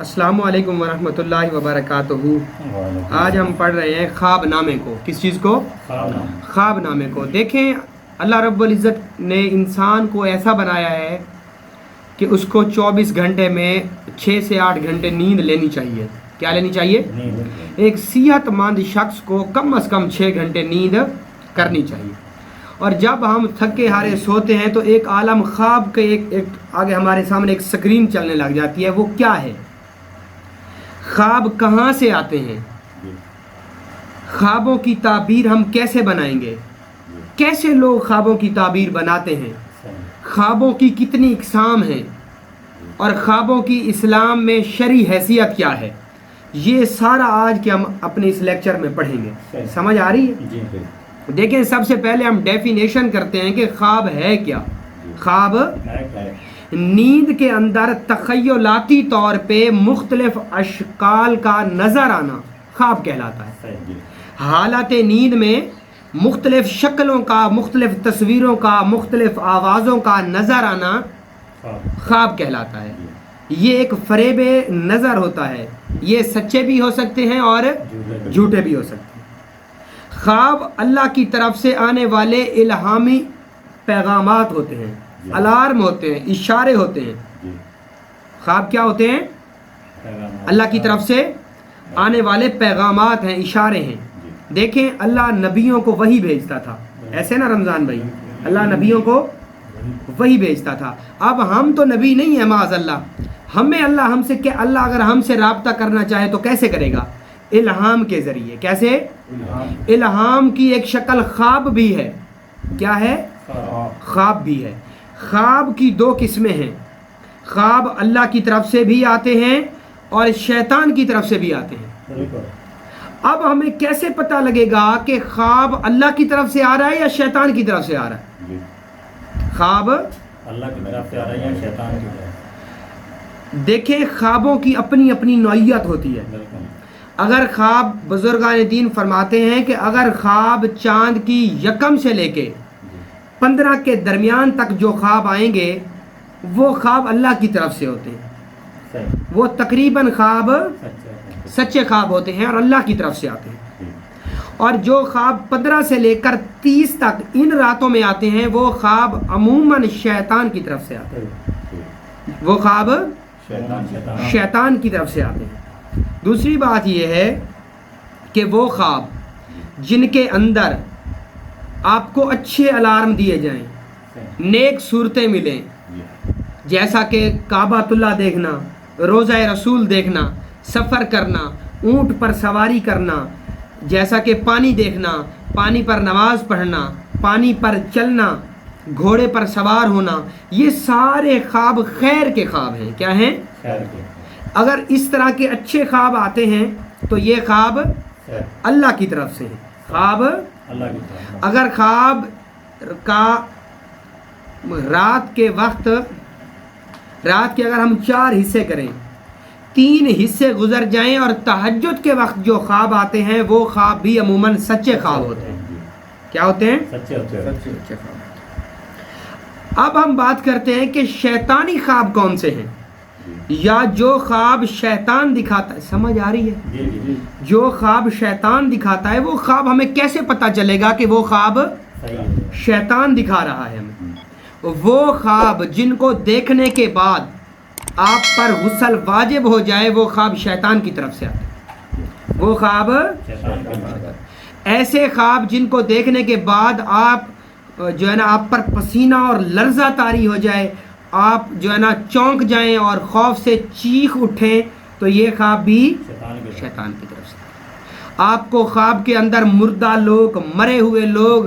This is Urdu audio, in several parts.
السلام علیکم ورحمۃ اللہ وبرکاتہ۔ آج ہم پڑھ رہے ہیں خواب نامے کو۔ کس چیز کو؟ خواب نامے کو۔ دیکھیں اللہ رب العزت نے انسان کو ایسا بنایا ہے کہ اس کو 24 گھنٹے میں 6 سے 8 گھنٹے نیند لینی چاہیے۔ کیا لینی چاہیے؟ ایک صحت مند شخص کو کم از کم 6 گھنٹے نیند کرنی چاہیے۔ اور جب ہم تھکے ہارے سوتے ہیں تو ایک عالم خواب کے ایک آگے ہمارے سامنے ایک سکرین چلنے لگ جاتی ہے۔ وہ کیا ہے؟ خواب کہاں سے آتے ہیں؟ خوابوں کی تعبیر ہم کیسے بنائیں گے؟ کیسے لوگ خوابوں کی تعبیر بناتے ہیں؟ خوابوں کی کتنی اقسام ہیں؟ اور خوابوں کی اسلام میں شرعی حیثیت کیا ہے؟ یہ سارا آج کے ہم اپنے اس لیکچر میں پڑھیں گے۔ سمجھ آ رہی ہے؟ دیکھیں سب سے پہلے ہم ڈیفینیشن کرتے ہیں کہ خواب ہے کیا۔ خواب نیند کے اندر تخیلاتی طور پہ مختلف اشکال کا نظر آنا خواب کہلاتا ہے۔ حالت نیند میں مختلف شکلوں کا، مختلف تصویروں کا، مختلف آوازوں کا نظر آنا خواب کہلاتا ہے۔ یہ ایک فریب نظر ہوتا ہے۔ یہ سچے بھی ہو سکتے ہیں اور جھوٹے بھی ہو سکتے ہیں۔ خواب اللہ کی طرف سے آنے والے الہامی پیغامات ہوتے ہیں، الارم ہوتے ہیں، اشارے ہوتے ہیں۔ خواب کیا ہوتے ہیں؟ اللہ کی طرف سے آنے والے پیغامات ہیں، اشارے ہیں۔ دیکھیں اللہ نبیوں کو وحی بھیجتا تھا، ایسے نا رمضان بھائی، اللہ نبیوں کو وحی بھیجتا تھا۔ اب ہم تو نبی نہیں ہیں معاذ اللہ، ہمیں اللہ ہم سے کیا، اللہ اگر ہم سے رابطہ کرنا چاہے تو کیسے کرے گا؟ الہام کے ذریعے۔ کیسے؟ الہام کی ایک شکل خواب بھی ہے۔ کیا ہے؟ خواب بھی ہے۔ خواب کی 2 قسمیں ہیں۔ خواب اللہ کی طرف سے بھی آتے ہیں اور شیطان کی طرف سے بھی آتے ہیں۔ اب ہمیں کیسے پتہ لگے گا کہ خواب اللہ کی طرف سے آ رہا ہے یا شیطان کی طرف سے آ رہا ہے؟ خواب اللہ کی طرف سے آ رہا ہے یا شیطان کی طرف؟ دیکھیں خوابوں کی اپنی اپنی نوعیت ہوتی ہے۔ اگر خواب، بزرگان دین فرماتے ہیں کہ اگر خواب چاند کی 1 سے لے کے 15 کے درمیان تک جو خواب آئیں گے وہ خواب اللہ کی طرف سے ہوتے ہیں۔ وہ تقریباً خواب سچے خواب ہوتے ہیں اور اللہ کی طرف سے آتے ہیں۔ اور جو خواب 15 سے لے کر 30 تک ان راتوں میں آتے ہیں وہ خواب عموماً شیطان کی طرف سے آتے ہیں۔ وہ خواب شیطان کی طرف سے آتے ہیں۔ دوسری بات یہ ہے کہ وہ خواب جن کے اندر آپ کو اچھے الارم دیے جائیں، نیک صورتیں ملیں، جیسا کہ کعبۃ اللہ دیکھنا، روضہ رسول دیکھنا، سفر کرنا، اونٹ پر سواری کرنا، جیسا کہ پانی دیکھنا، پانی پر نماز پڑھنا، پانی پر چلنا، گھوڑے پر سوار ہونا، یہ سارے خواب خیر کے خواب ہیں۔ کیا ہیں؟ خیر کے۔ اگر اس طرح کے اچھے خواب آتے ہیں تو یہ خواب اللہ کی طرف سے ہیں۔ خواب اللہ کی طرف۔ اگر خواب کا رات کے وقت، رات کے اگر ہم 4 حصے کریں، 3 حصے گزر جائیں اور تہجد کے وقت جو خواب آتے ہیں وہ خواب بھی عموماً سچے خواب ہوتے ہیں۔ کیا ہوتے ہیں؟ سچے خواب۔ اب ہم بات کرتے ہیں کہ شیطانی خواب کون سے ہیں، یا جو خواب شیطان دکھاتا ہے۔ سمجھ آ رہی ہے؟ جو خواب شیطان دکھاتا ہے وہ خواب ہمیں کیسے پتہ چلے گا کہ وہ خواب شیطان دکھا رہا ہے ہمیں؟ وہ خواب جن کو دیکھنے کے بعد آپ پر غسل واجب ہو جائے وہ خواب شیطان کی طرف سے آتے ہیں۔ وہ خواب ایسے خواب جن کو دیکھنے کے بعد آپ جو ہے نا آپ پر پسینہ اور لرزہ طاری ہو جائے، آپ جو ہے نا چونک جائیں اور خوف سے چیخ اٹھیں، تو یہ خواب بھی شیطان کی طرف سے۔ آپ کو خواب کے اندر مردہ لوگ، مرے ہوئے لوگ،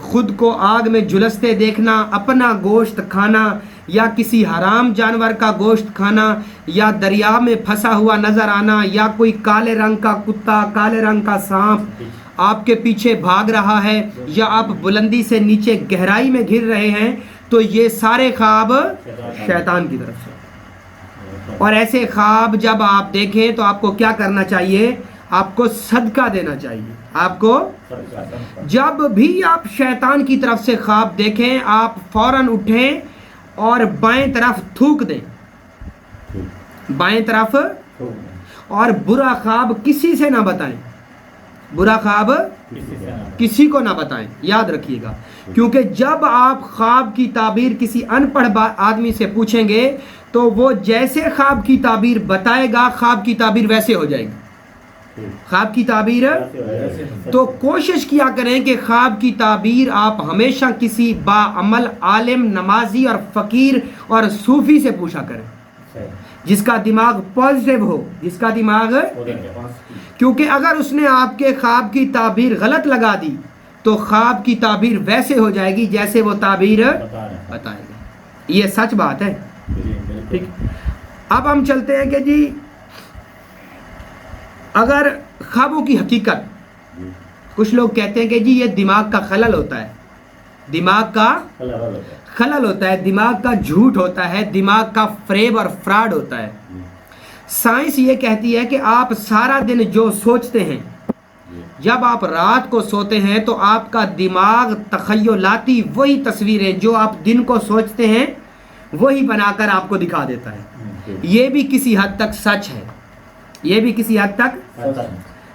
خود کو آگ میں جھلستے دیکھنا، اپنا گوشت کھانا یا کسی حرام جانور کا گوشت کھانا، یا دریا میں پھنسا ہوا نظر آنا، یا کوئی کالے رنگ کا کتا، کالے رنگ کا سانپ آپ کے پیچھے بھاگ رہا ہے، یا آپ بلندی سے نیچے گہرائی میں گر رہے ہیں، تو یہ سارے خواب شیطان کی طرف سے۔ اور ایسے خواب جب آپ دیکھیں تو آپ کو کیا کرنا چاہیے؟ آپ کو صدقہ دینا چاہیے۔ آپ کو جب بھی آپ شیطان کی طرف سے خواب دیکھیں آپ فوراً اٹھیں اور بائیں طرف تھوک دیں، بائیں طرف اور برا خواب کسی سے نہ بتائیں. برا خواب کسی کو نہ بتائیں, یاد رکھیے گا, کیونکہ جب آپ خواب کی تعبیر کسی ان پڑھ آدمی سے پوچھیں گے تو وہ جیسے خواب کی تعبیر بتائے گا خواب کی تعبیر ویسے ہو جائے گی. خواب کی تعبیر, تو کوشش کیا کریں کہ خواب کی تعبیر آپ ہمیشہ کسی با عمل عالم, نمازی اور فقیر اور صوفی سے پوچھا کریں جس کا دماغ پازیٹیو ہو, جس کا دماغ, کیونکہ اگر اس نے آپ کے خواب کی تعبیر غلط لگا دی تو خواب کی تعبیر ویسے ہو جائے گی جیسے وہ تعبیر بتائے گا. یہ سچ بات ہے. ٹھیک, اب ہم چلتے ہیں کہ جی اگر خوابوں کی حقیقت, کچھ لوگ کہتے ہیں کہ جی یہ دماغ کا خلل ہوتا ہے, دماغ کا خلل ہوتا ہے, دماغ کا جھوٹ ہوتا ہے, دماغ کا فریب اور فراڈ ہوتا ہے. سائنس یہ کہتی ہے کہ آپ سارا دن جو سوچتے ہیں, جب آپ رات کو سوتے ہیں تو آپ کا دماغ تخیلاتی وہی تصویریں جو آپ دن کو سوچتے ہیں وہی بنا کر آپ کو دکھا دیتا ہے. یہ بھی کسی حد تک سچ ہے, یہ بھی کسی حد تک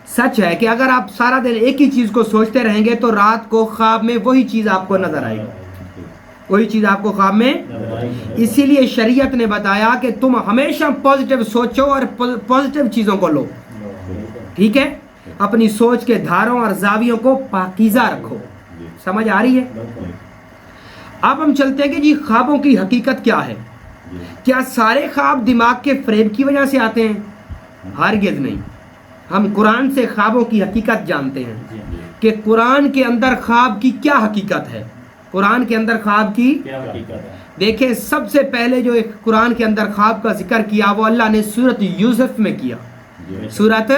سچ ہے کہ اگر آپ سارا دن ایک ہی چیز کو سوچتے رہیں گے تو رات کو خواب میں وہی چیز آپ کو نظر آئے گی, وہی چیز آپ کو خواب میں. اسی لیے شریعت نے بتایا کہ تم ہمیشہ پازیٹیو سوچو اور پازیٹیو چیزوں کو لو. ٹھیک ہے, اپنی سوچ کے دھاروں اور زاویوں کو پاکیزہ رکھو. سمجھ آ رہی ہے؟ اب ہم چلتے ہیں کہ جی خوابوں کی حقیقت کیا ہے. کیا سارے خواب دماغ کے فریب کی وجہ سے آتے ہیں؟ ہرگز نہیں. ہم قرآن سے خوابوں کی حقیقت جانتے ہیں کہ قرآن کے اندر خواب کی کیا حقیقت ہے. قرآن کے اندر خواب کی دیکھیں, سب سے پہلے جو ایک قرآن کے اندر خواب کا ذکر کیا وہ اللہ نے سورۃ یوسف میں کیا. سورۃ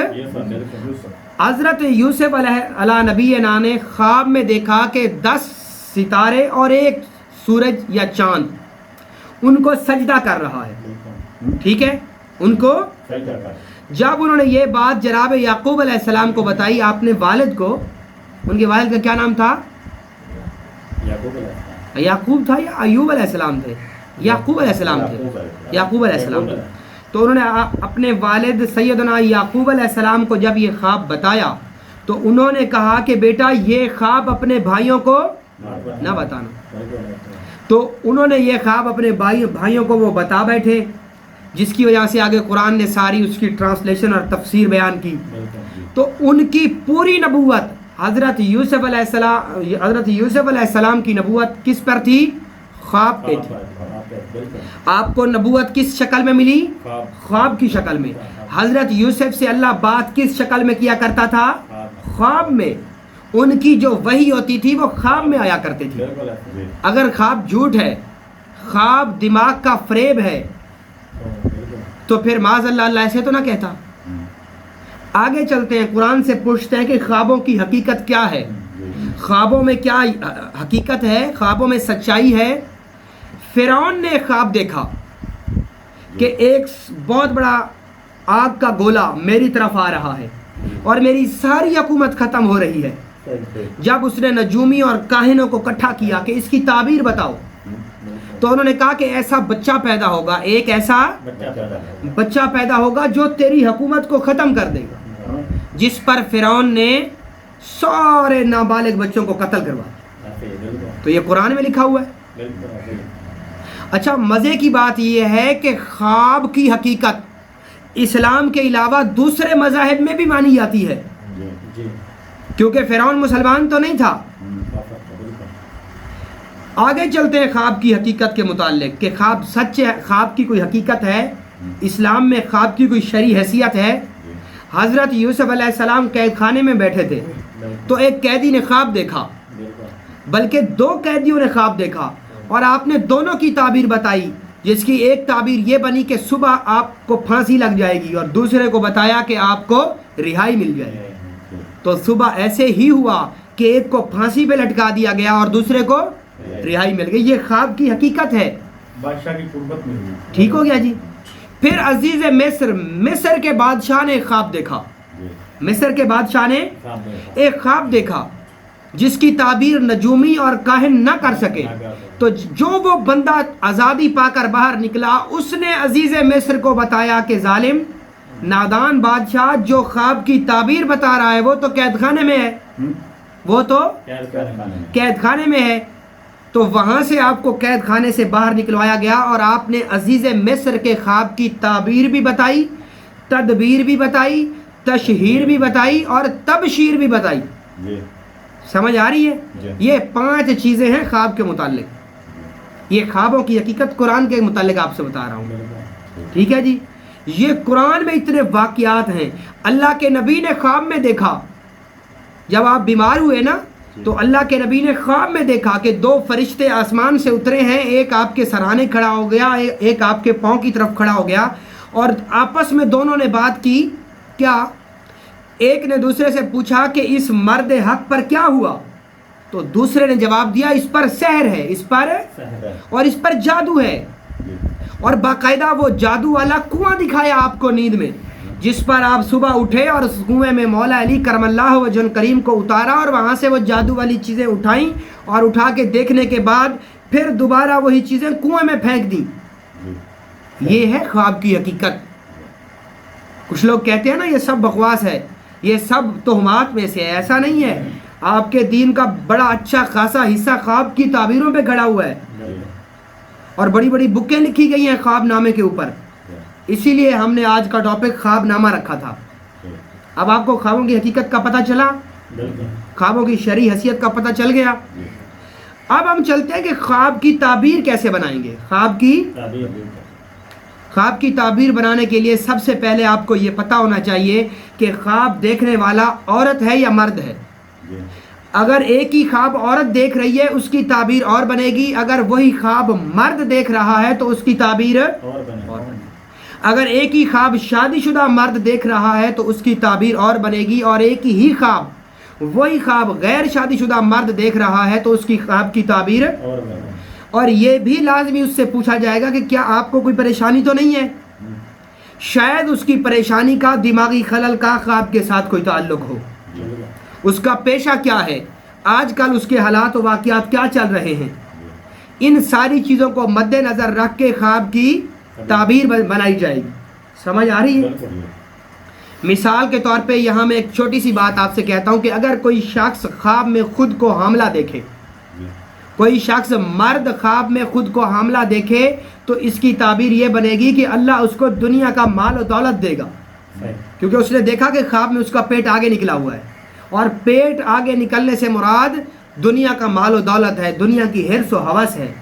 حضرت یوسف علیہ نبینا نے خواب میں دیکھا کہ 10 ستارے اور ایک سورج یا چاند ان کو سجدہ کر رہا ہے. ٹھیک ہے, ان کو. جب انہوں نے یہ بات جناب یعقوب علیہ السلام کو بتائی, آپ نے والد کو, ان کے والد کا کیا نام تھا؟ یعقوب تھا یا ایوب علیہ السلام تھے؟ یعقوب علیہ السلام تھے, یعقوب علیہ السلام تھے. تو انہوں نے اپنے والد سیدنا یعقوب علیہ السلام کو جب یہ خواب بتایا تو انہوں نے کہا کہ بیٹا یہ خواب اپنے بھائیوں کو نہ بتانا. تو انہوں نے یہ خواب اپنے بھائیوں کو وہ بتا بیٹھے, جس کی وجہ سے آگے قرآن نے ساری اس کی ٹرانسلیشن اور تفسیر بیان کی. تو ان کی پوری نبوت حضرت یوسف علیہ السلام کی نبوت کس پر تھی؟ خواب پہ تھی. آپ کو نبوت کس شکل میں ملی؟ خواب کی شکل میں. حضرت یوسف سے اللہ بات کس شکل میں کیا کرتا تھا؟ خواب میں. ان کی جو وحی ہوتی تھی وہ خواب میں آیا کرتے تھی. اگر خواب جھوٹ ہے, خواب دماغ کا فریب ہے, تو پھر معاذ اللہ اللہ ایسے تو نہ کہتا. آگے چلتے ہیں, قرآن سے پوچھتے ہیں کہ خوابوں کی حقیقت کیا ہے, خوابوں میں کیا حقیقت ہے, خوابوں میں سچائی ہے. فرعون نے خواب دیکھا کہ ایک بہت بڑا آگ کا گولا میری طرف آ رہا ہے اور میری ساری حکومت ختم ہو رہی ہے. جب اس نے نجومی اور کاہنوں کو اکٹھا کیا کہ اس کی تعبیر بتاؤ, تو انہوں نے کہا کہ ایسا بچہ پیدا ہوگا, ایک ایسا بچہ پیدا ہوگا جو تیری حکومت کو ختم کر دے گا. جس پر فرعون نے سارے نابالغ بچوں کو قتل کروا. تو یہ قرآن میں لکھا ہوا ہے. اچھا, مزے کی بات یہ ہے کہ خواب کی حقیقت اسلام کے علاوہ دوسرے مذاہب میں بھی مانی جاتی ہے, کیونکہ فرعون مسلمان تو نہیں تھا. آگے چلتے ہیں خواب کی حقیقت کے متعلق کہ خواب سچ ہے, خواب کی کوئی حقیقت ہے, اسلام میں خواب کی کوئی شرعی حیثیت ہے. حضرت یوسف علیہ السلام قید خانے میں بیٹھے تھے تو ایک قیدی نے خواب دیکھا, بلکہ 2 قیدیوں نے خواب دیکھا, اور آپ نے دونوں کی تعبیر بتائی, جس کی ایک تعبیر یہ بنی کہ صبح آپ کو پھانسی لگ جائے گی, اور دوسرے کو بتایا کہ آپ کو رہائی مل جائے گی. تو صبح ایسے ہی ہوا کہ ایک کو پھانسی پہ لٹکا دیا گیا اور دوسرے کو رہائی مل گئی. یہ خواب کی حقیقت ہے, بادشاہ کی قربت میں ہوئی. ٹھیک ہو گیا جی. پھر عزیز مصر کے بادشاہ نے ایک خواب دیکھا. مصر کے بادشاہ نے ایک خواب دیکھا جس کی تعبیر نجومی اور کاہن نہ کر سکے. تو جو وہ بندہ آزادی پا کر باہر نکلا, اس نے عزیز مصر کو بتایا کہ ظالم نادان بادشاہ جو خواب کی تعبیر بتا رہا ہے وہ تو قید خانے میں ہے، وہ تو قید خانے میں ہے، تو وہاں سے آپ کو قید خانے سے باہر نکلوایا گیا اور آپ نے عزیز مصر کے خواب کی تعبیر بھی بتائی، تدبیر بھی بتائی، تشہیر بھی بتائی اور تبشیر بھی بتائی۔ سمجھ آ رہی ہے؟ یہ 5 چیزیں ہیں خواب کے متعلق، یہ خوابوں کی حقیقت قرآن کے متعلق آپ سے بتا رہا ہوں، ٹھیک ہے جی؟ یہ قرآن میں اتنے واقعات ہیں۔ اللہ کے نبی نے خواب میں دیکھا، جب آپ بیمار ہوئے نا تو اللہ کے نبی نے خواب میں دیکھا کہ 2 فرشتے آسمان سے اترے ہیں، ایک آپ کے سرانے کھڑا ہو گیا، ایک آپ کے پاؤں کی طرف کھڑا ہو گیا، اور آپس میں دونوں نے بات کی۔ کیا؟ ایک نے دوسرے سے پوچھا کہ اس مرد حق پر کیا ہوا؟ تو دوسرے نے جواب دیا اس پر سحر ہے، اس پر اور اس پر جادو ہے، اور باقاعدہ وہ جادو والا کنواں دکھایا آپ کو نیند میں، جس پر آپ صبح اٹھے اور اس کنویں میں مولا علی کرم اللہ وجہ الکریم کو اتارا اور وہاں سے وہ جادو والی چیزیں اٹھائیں اور اٹھا کے دیکھنے کے بعد پھر دوبارہ وہی چیزیں کنویں میں پھینک دیں۔ یہ ہے خواب کی حقیقت۔ کچھ لوگ کہتے ہیں نا یہ سب بکواس ہے، یہ سب تہمات میں سے ہے، ایسا نہیں ہے۔ آپ کے دین کا بڑا اچھا خاصا حصہ خواب کی تعبیروں پہ گھڑا ہوا ہے، اور بڑی بڑی بکیں لکھی گئی ہیں خواب نامے کے اوپر، اسی لیے ہم نے آج کا ٹاپک خواب نامہ رکھا تھا۔ اب آپ کو خوابوں کی حقیقت کا پتہ چلا، خوابوں کی شرعی حیثیت کا پتہ چل گیا۔ اب ہم چلتے ہیں کہ خواب کی تعبیر کیسے بنائیں گے۔ خواب کی تعبیر بنانے کے لیے سب سے پہلے آپ کو یہ پتہ ہونا چاہیے کہ خواب دیکھنے والا عورت ہے یا مرد ہے۔ اگر ایک ہی خواب عورت دیکھ رہی ہے اس کی تعبیر اور بنے گی، اگر وہی خواب مرد دیکھ رہا ہے تو اس کی تعبیر اور بنے گی۔ اگر ایک ہی خواب شادی شدہ مرد دیکھ رہا ہے تو اس کی تعبیر اور بنے گی، اور ایک ہی خواب وہی خواب غیر شادی شدہ مرد دیکھ رہا ہے تو اس کی خواب کی تعبیر اور یہ بھی لازمی اس سے پوچھا جائے گا کہ کیا آپ کو کوئی پریشانی تو نہیں ہے؟ شاید اس کی پریشانی کا، دماغی خلل کا خواب کے ساتھ کوئی تعلق ہو، اس کا پیشہ کیا ہے، آج کل اس کے حالات و واقعات کیا چل رہے ہیں۔ ان ساری چیزوں کو مد نظر رکھ کے خواب کی تعبیر بنائی جائے گی۔ سمجھ آ رہی ہے؟ مثال کے طور پہ یہاں میں ایک چھوٹی سی بات آپ سے کہتا ہوں کہ اگر کوئی شخص خواب میں خود کو حاملہ دیکھے، کوئی شخص مرد خواب میں خود کو حاملہ دیکھے تو اس کی تعبیر یہ بنے گی کہ اللہ اس کو دنیا کا مال و دولت دے گا، کیونکہ اس نے دیکھا کہ خواب میں اس کا پیٹ آگے نکلا ہوا ہے، اور پیٹ آگے نکلنے سے مراد دنیا کا مال و دولت ہے، دنیا کی حرص و ہوس ہے۔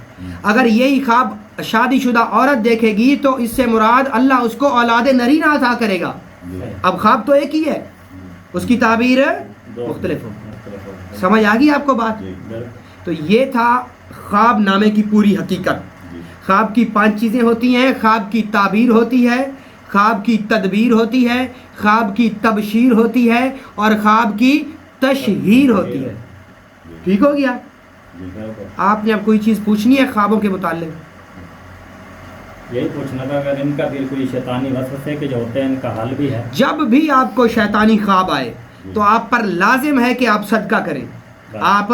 اگر یہی خواب شادی شدہ عورت دیکھے گی تو اس سے مراد اللہ اس کو اولاد نرینہ عطا کرے گا۔ اب خواب تو ایک ہی ہے، اس کی تعبیر مختلف ہو۔ سمجھ آ گئی آپ کو بات؟ تو یہ تھا خواب نامے کی پوری حقیقت۔ خواب کی 5 چیزیں ہوتی ہیں، خواب کی تعبیر ہوتی ہے، خواب کی تدبیر ہوتی ہے، خواب کی تبشیر ہوتی ہے، اور خواب کی تشہیر ہوتی ہے۔ ٹھیک ہو گیا؟ آپ نے اب کوئی چیز پوچھنی ہے خوابوں کے متعلق؟ یہی پوچھنا تھا اگر ان کا بھی کوئی شیطانی وسوسے کے جو ہوتے ہیں ان کا حل بھی ہے؟ جب بھی آپ کو شیطانی خواب آئے تو آپ پر لازم ہے کہ آپ صدقہ کریں، آپ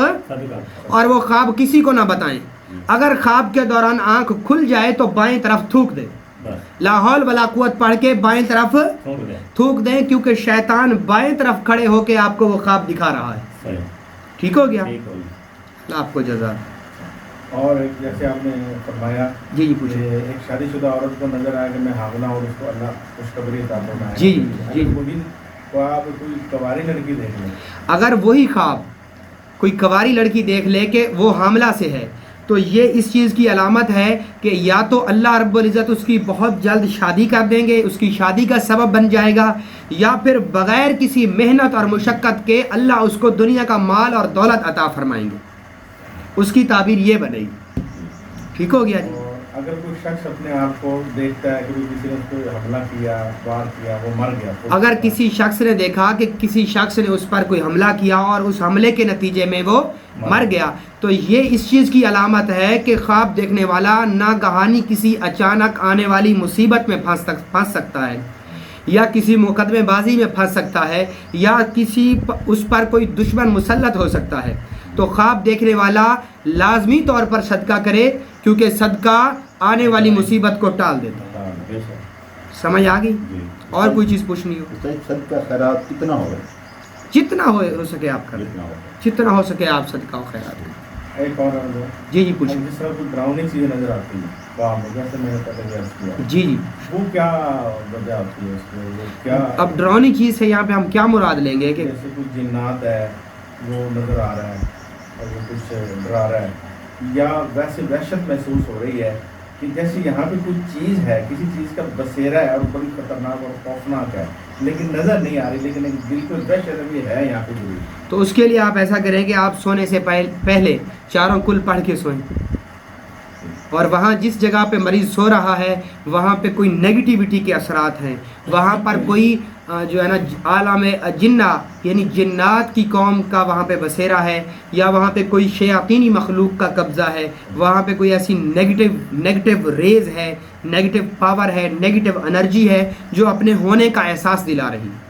اور وہ خواب کسی کو نہ بتائیں۔ اگر خواب کے دوران آنکھ کھل جائے تو بائیں طرف تھوک دیں، لا حول ولا قوت پڑھ کے بائیں طرف تھوک دیں، کیونکہ شیطان بائیں طرف کھڑے ہو کے آپ کو وہ خواب دکھا رہا ہے۔ ٹھیک ہو گیا؟ آپ کو جزا۔ اور جیسے آپ نے فرمایا جی پوچھیں۔ ایک شادی شدہ عورت کو نظر آیا کہ میں حاملہ ہوں، اس کو اللہ خوشخبری عطا فرمائے۔ جی جی۔ وہی خواب کوئی کواری لڑکی دیکھ لے، اگر وہی خواب کوئی کواری لڑکی دیکھ لے کہ وہ حاملہ سے ہے تو یہ اس چیز کی علامت ہے کہ یا تو اللہ رب العزت اس کی بہت جلد شادی کر دیں گے، اس کی شادی کا سبب بن جائے گا، یا پھر بغیر کسی محنت اور مشقت کے اللہ اس کو دنیا کا مال اور دولت عطا فرمائیں گے۔ اس کی تعبیر یہ بنے گی۔ ٹھیک ہو گیا جی؟ اگر کوئی شخص اپنے آپ کو دیکھتا ہے کہ کسی نے اس کو حملہ کیا، وار کیا، وہ مر گیا، اگر کسی شخص نے دیکھا کہ کسی شخص نے اس پر کوئی حملہ کیا اور اس حملے کے نتیجے میں وہ مر گیا، تو یہ اس چیز کی علامت ہے کہ خواب دیکھنے والا ناگہانی کسی اچانک آنے والی مصیبت میں پھنس سکتا ہے، یا کسی مقدمے بازی میں پھنس سکتا ہے، یا کسی اس پر کوئی دشمن مسلط ہو سکتا ہے۔ تو خواب دیکھنے والا لازمی طور پر صدقہ کرے، کیونکہ صدقہ آنے والی مصیبت کو ٹال دیتا ہے۔ سمجھ آ گئی؟ اور کوئی چیز پوچھنی ہو؟ صدقہ خیرات کتنا ہوگا؟ جتنا ہو سکے آپ کریں، جتنا ہوگا. جتنا ہو سکے آپ صدقہ و خیرات کریں. ایک اور جی جی پوچھیں. جس طرح کوئی ڈراؤنی چیزیں نظر آتی ہیں وہاں میں، جیسے میں نے پہلے عرض کیا، جی جی. وہ کیا وجہ آتی ہے اس میں؟ وہ کیا اب ڈراؤنی چیز سے یہاں پہ ہم کیا مراد لیں گے کہ جیسے کچھ جنات ہے وہ نظر آ رہا ہے اور وہ کچھ ڈرا رہا ہے، یا ویسے وحشت محسوس ہو رہی ہے کہ جیسے یہاں پہ کوئی چیز ہے، کسی چیز کا بسیرا ہے اور بڑی خطرناک اور خوفناک ہے لیکن نظر نہیں آ رہی، لیکن ایک دل کو وحشت ابھی ہے یہاں پہ ضرور. تو اس کے لیے آپ ایسا کریں کہ آپ سونے سے پہلے چاروں کل پڑھ کے سوئیں، اور وہاں جس جگہ پہ مریض سو رہا ہے وہاں پہ کوئی نیگیٹیوٹی کے اثرات ہیں، وہاں پر کوئی جو ہے نا عالم جنہ یعنی جنات کی قوم کا وہاں پہ بسیرا ہے، یا وہاں پہ کوئی شیاطینی مخلوق کا قبضہ ہے، وہاں پہ کوئی ایسی نیگیٹو ریز ہے، نیگیٹو پاور ہے، نیگیٹو انرجی ہے جو اپنے ہونے کا احساس دلا رہی ہے.